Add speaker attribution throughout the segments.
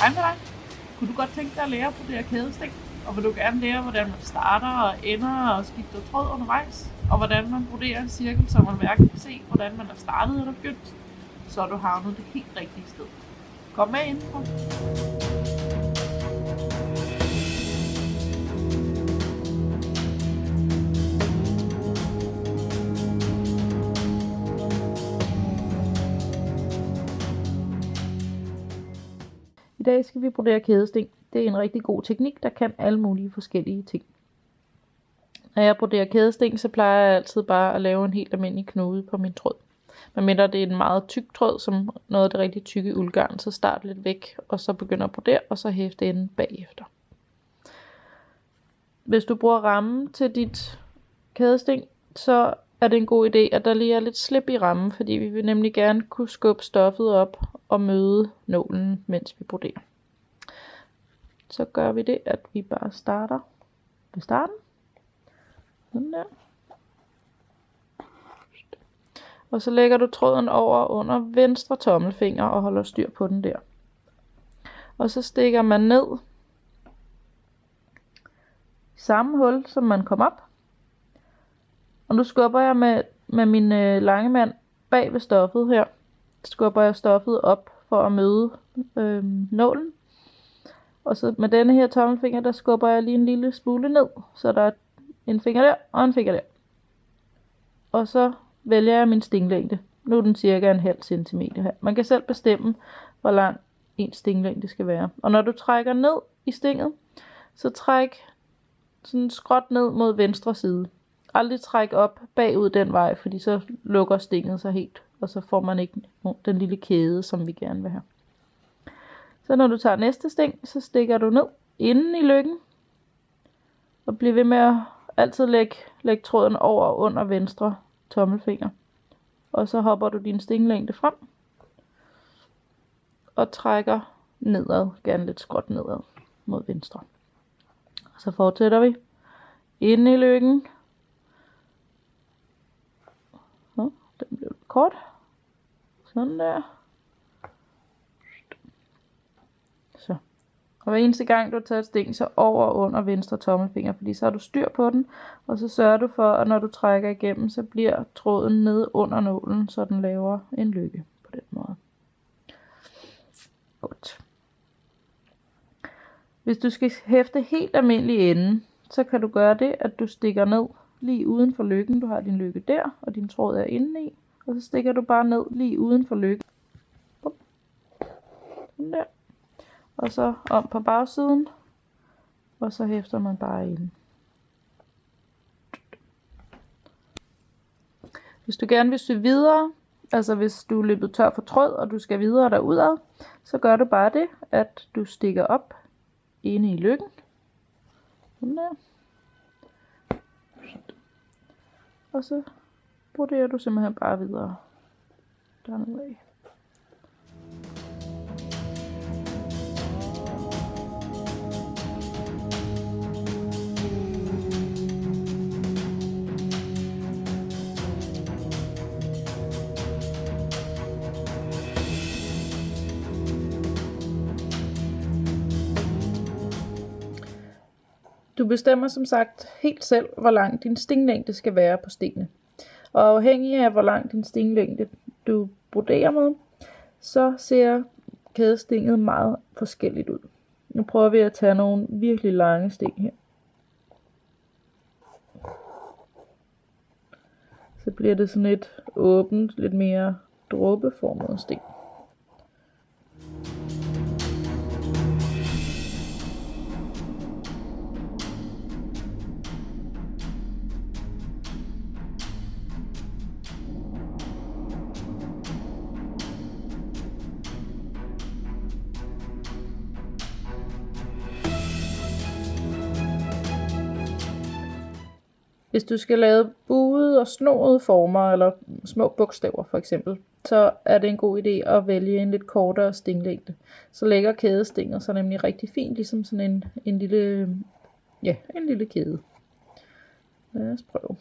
Speaker 1: Hej med dig. Kunne du godt tænke dig at lære på det her kædestik? Og vil du gerne lære, hvordan man starter og ender og skifter tråd undervejs? Og hvordan man broderer en cirkel, så man hverken kan se, hvordan man er startet eller begyndt? Så er du havnet det helt rigtige sted. Kom med indenfor. I dag skal vi brodere kædesting. Det er en rigtig god teknik, der kan alle mulige forskellige ting. Når jeg broderer kædesting, så plejer jeg altid bare at lave en helt almindelig knude på min tråd. Medmindre det er en meget tyk tråd, som noget af det rigtig tykke uldgarn, så start lidt væk, og så begynder at brodere, og så hæfte enden bagefter. Hvis du bruger rammen til dit kædesting, så er det en god idé, at der lige er lidt slip i rammen, fordi vi vil nemlig gerne kunne skubbe stoffet op og møde nålen, mens vi broderer. Så gør vi det, at vi bare starter ved starten. Sådan der. Og så lægger du tråden over under venstre tommelfinger og holder styr på den der. Og så stikker man ned i samme hul, som man kom op. Og nu skubber jeg med min lange mand bag ved stoffet her. Skubber jeg stoffet op for at møde nålen. Og så med denne her tommelfinger, der skubber jeg lige en lille smule ned. Så der er en finger der og en finger der. Og så vælger jeg min stinglængde. Nu er den cirka 0,5 cm her. Man kan selv bestemme, hvor lang en stinglængde skal være. Og når du trækker ned i stinget, så træk sådan skråt ned mod venstre side. Aldrig træk op bagud den vej, fordi så lukker stinget sig helt. Og så får man ikke den lille kæde, som vi gerne vil have. Så når du tager næste sting, så stikker du ned inden i lykken. Og bliver ved med at altid lægge tråden over og under venstre tommelfinger. Og så hopper du din stinglængde frem. Og trækker nedad, gerne lidt skråt nedad mod venstre. Og så fortsætter vi inden i lykken. Så, den blev lidt kort. Sådan der. Så. Og hver eneste gang du tager et sting, så over og under venstre tommelfinger, fordi så har du styr på den, og så sørger du for, at når du trækker igennem, så bliver tråden nede under nålen, så den laver en lykke på den måde. Godt. Hvis du skal hæfte helt almindelig ende, så kan du gøre det, at du stikker ned lige uden for lykken. Du har din lykke der, og din tråd er inde i, og så stikker du bare ned lige uden for lykken. Sådan der. Og så om på bagsiden, og så hæfter man bare ind. Hvis du gerne vil sy videre, altså hvis du er løbet tør for tråd, og du skal videre derudad, så gør du bare det, at du stikker op inde i lykken. Sådan der. Og så broderer du simpelthen bare videre dernede af. Du bestemmer som sagt helt selv, hvor lang din stinglængde skal være på stenene. Og afhængig af, hvor lang din stinglængde du broderer med, så ser kædestinget meget forskelligt ud. Nu prøver vi at tage nogle virkelig lange sting her. Så bliver det sådan et åbent, lidt mere dråbeformet sting. Hvis du skal lave buede og snoede former, eller små bogstaver for eksempel, så er det en god idé at vælge en lidt kortere stinglængde. Så lægger kædestinget så nemlig rigtig fint, ligesom sådan en lille kæde. Lad os prøve.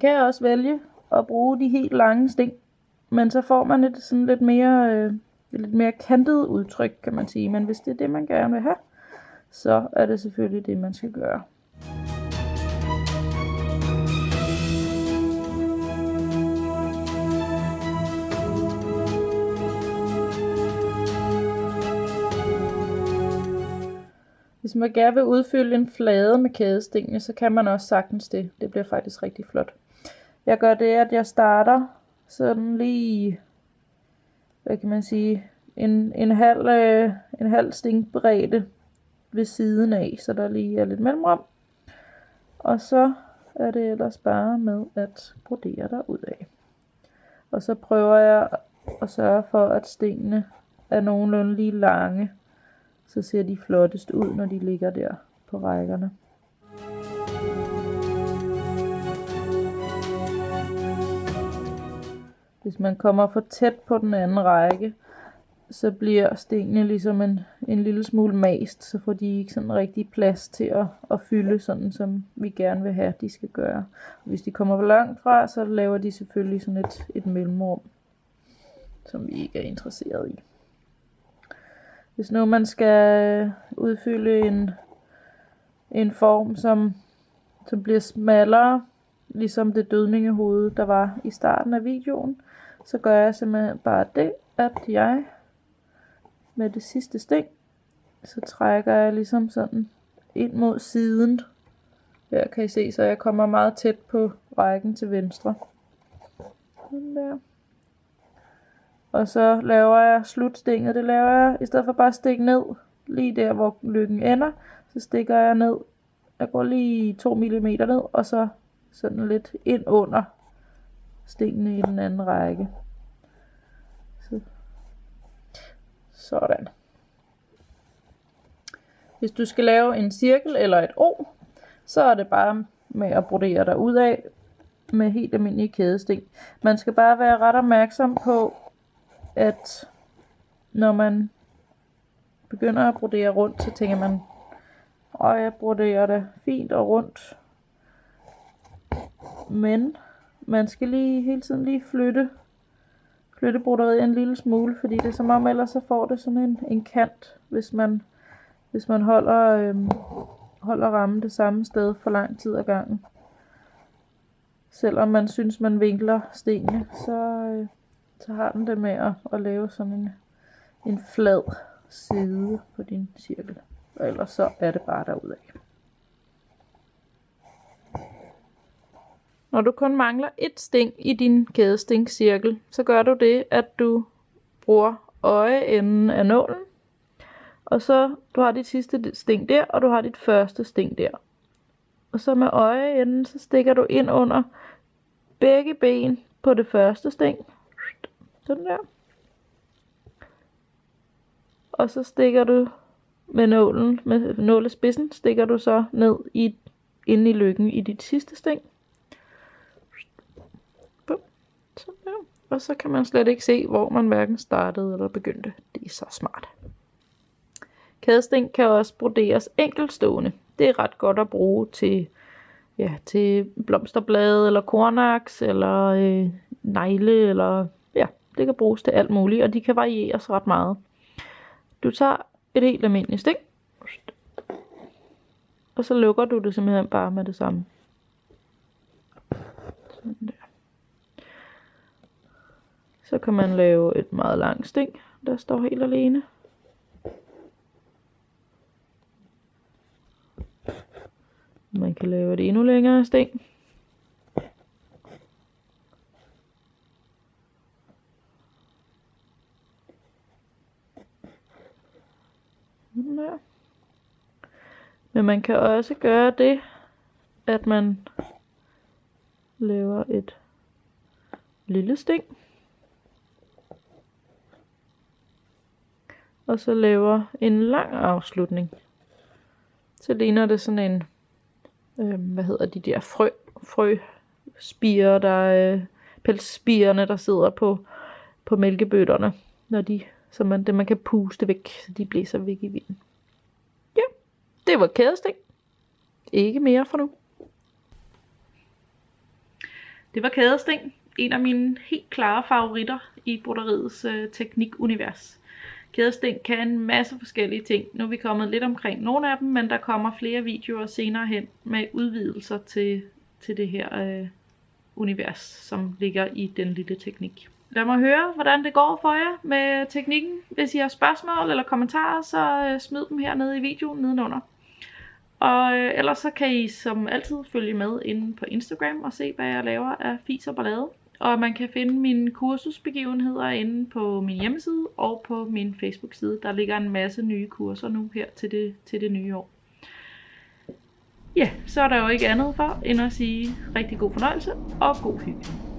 Speaker 1: kan også vælge at bruge de helt lange sting, men så får man et sådan lidt mere kantet udtryk, kan man sige. Men hvis det er det, man gerne vil have, så er det selvfølgelig det, man skal gøre. Hvis man gerne vil udfylde en flade med kædestingene, så kan man også sagtens det. Det bliver faktisk rigtig flot. Jeg gør det, at jeg starter sådan lige, hvad kan man sige, en halv stingbredde ved siden af, så der lige er lidt mellemrum. Og så er det ellers bare med at brodere derudad. Og så prøver jeg at sørge for, at stingene er nogenlunde lige lange. Så ser de flottest ud, når de ligger der på rækkerne. Hvis man kommer for tæt på den anden række, så bliver stingene ligesom en lille smule mast, så får de ikke sådan rigtig plads til at fylde, sådan som vi gerne vil have, de skal gøre. Og hvis de kommer for langt fra, så laver de selvfølgelig sådan et mellemrum, som vi ikke er interesseret i. Hvis nu man skal udfylde en form, som bliver smallere, ligesom det dødningehoved, der var i starten af videoen, så gør jeg simpelthen bare det, at jeg med det sidste sting, så trækker jeg ligesom sådan ind mod siden. Her kan I se, så jeg kommer meget tæt på rækken til venstre. Sådan der. Og så laver jeg slutstinget. Det laver jeg, i stedet for bare at stikke ned, lige der hvor lykken ender, så stikker jeg ned. Jeg går lige 2 mm ned, og så sådan lidt ind under stingene i den anden række. Sådan. Hvis du skal lave en cirkel eller et O, så er det bare med at brodere derudad med helt almindelige kædesting. Man skal bare være ret opmærksom på, at når man begynder at brodere rundt, så tænker man, jeg broderer det fint og rundt. Men man skal hele tiden flytte broderiet en lille smule, fordi det er som om, ellers så får det sådan en kant, hvis man holder rammen det samme sted for lang tid ad gangen. Selvom man synes, man vinkler stenene, så har den det med at lave sådan en flad side på din cirkel. Og ellers så er det bare derudad. Når du kun mangler et sting i din kædestingcirkel, så gør du det, at du bruger øjeenden af nålen. Og så du har dit sidste sting der, og du har dit første sting der. Og så med øjeenden, så stikker du ind under begge ben på det første sting. Sådan der. Og så stikker du med nålen, med nålespidsen, stikker du så ned inde i lykken i dit sidste sting. Sådan der. Og så kan man slet ikke se, hvor man hverken startede eller begyndte. Det er så smart. Kædesting kan også broderes enkeltstående. Det er ret godt at bruge til blomsterblade eller kornaks eller negle eller det kan bruges til alt muligt, og de kan varieres ret meget. Du tager et helt almindeligt sting, og så lukker du det simpelthen bare med det samme. Sådan der. Så kan man lave et meget langt sting, der står helt alene. Man kan lave et endnu længere sting. Der. Men man kan også gøre det, at man laver et lille sting. Og så laver en lang afslutning. Så ligner det sådan en, de der frøspirer, pelsspirerne, der sidder på mælkebøtterne, når det man kan puste væk, så de blæser væk i vinden. Ja, det var kædesting. Ikke mere for nu. Det var kædesten, en af mine helt klare favoritter i broderiets teknikunivers. Kædesten kan en masse forskellige ting. Nu er vi kommet lidt omkring nogle af dem, men der kommer flere videoer senere hen med udvidelser til det her univers, som ligger i den lille teknik. Lad mig høre, hvordan det går for jer med teknikken. Hvis I har spørgsmål eller kommentarer, så smid dem hernede i videoen nedenunder. Og ellers så kan I som altid følge med inde på Instagram og se, hvad jeg laver af fis og ballade. Og man kan finde mine kursusbegivenheder inde på min hjemmeside og på min Facebook-side. Der ligger en masse nye kurser nu her til det nye år. Ja, så er der jo ikke andet for end at sige rigtig god fornøjelse og god hygge.